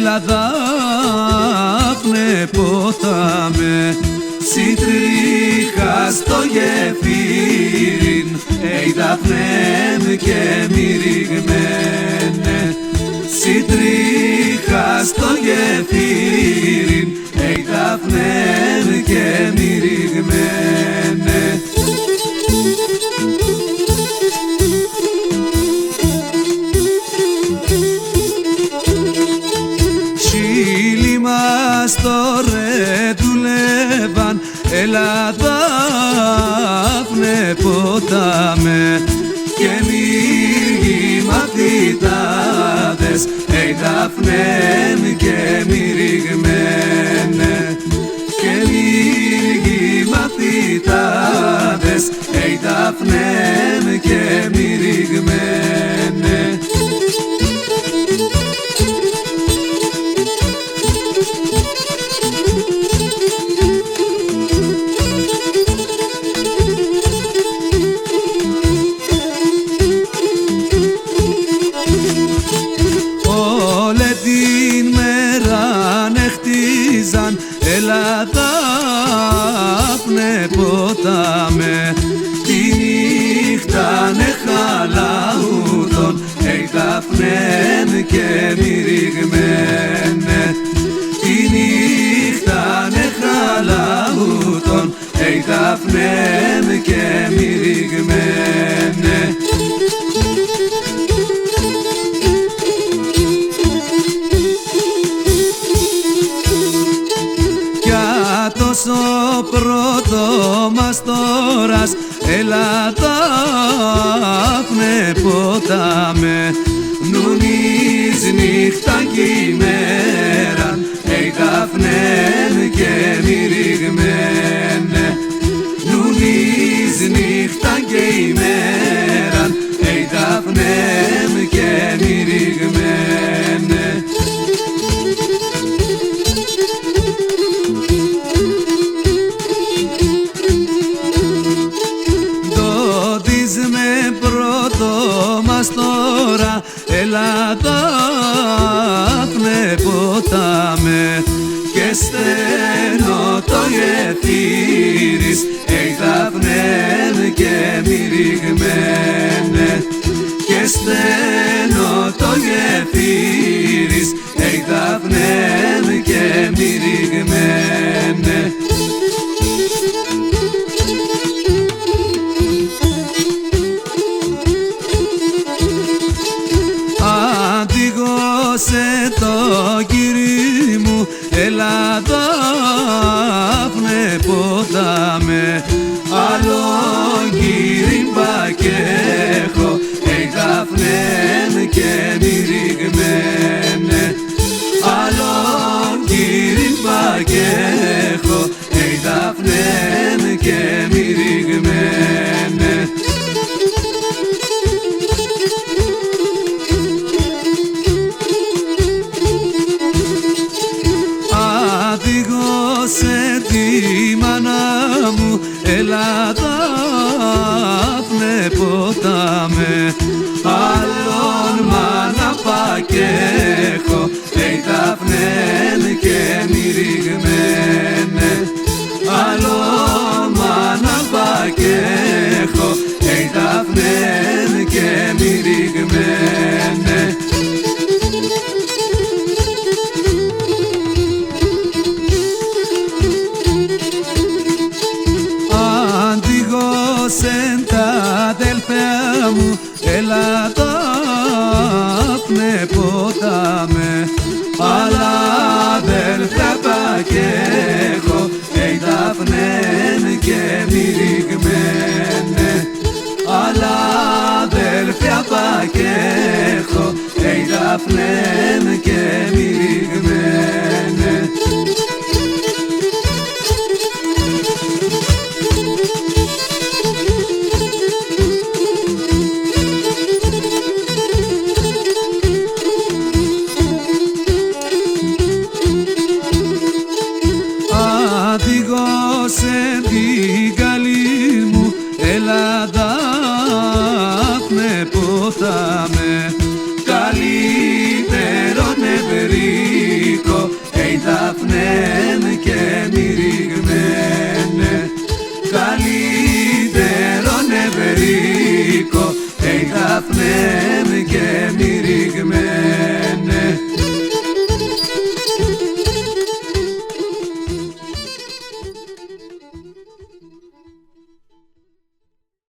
έλα Δάφνε ποτάμε, σιτρίχα στο γεφύριν, ει Δάφνε και μυριγμένε. Σιτρίχα στο γεφύριν, ει Δάφνε και μυριγμένε. Σίλοι μας τώρα δουλεύαν, έλα Δάφνε ποτάμε, και μύργοι μαθητάδες, ει Δάφνε και μυριγμένε. Και μύργοι μαθητάδες, ει Δάφνε και μυριγμένε. Όλη την μέρα νεχτίζαν, έλα Δάφνε ποτάμε, τη νύχτα νεχαλαούτων, ει Δάφνε και μυριγμένε. Τη νύχτα νεχαλαούτων, ει Δάφνε και μυριγμένε. Ο πρώτο μας τόρας, έλα Δάφνε ποτάμε, νουνείς νύχτα κι ημέραν, ει Δάφνε και μυριγμένε. Νουνείς νύχτα κι ημέραν, ει Δάφνε και μυριγμένε. Με πρώτο μας τώρα, έλα Δάφνε ποτάμε, και στενό το γεφύρις, ει Δάφνε και μυριγμένε. Και στενό το γεφύρις, ει Δάφνε και μυριγμένε. Σε το κύρι μου, έλα Δάφνε ποτάμε, άλλο κύριμπα κι έχω, ει Δάφνε και μυριγμένε. Άλλο κύριμπα κι έχω, ει Δάφνε και μυριγμένε. Σε τη μάνα μου, έλα Δάφνε ποτάμε, άλλον μάνα πα κι έχω, ει Δάφνε και μυριγμένε. Άλλον μάνα πα κι έχω, ει Δάφνε και μυριγμένε. Σεν τα αδελφιά μου, έλα Δάφνε ποτάμε, αλλά αδελφιά πα κι έχω, ει Δάφνε και μυριγμένε. Αλλά αδελφιά πα κι έχω, ει Δάφνε και μυριγμένε. Σε τη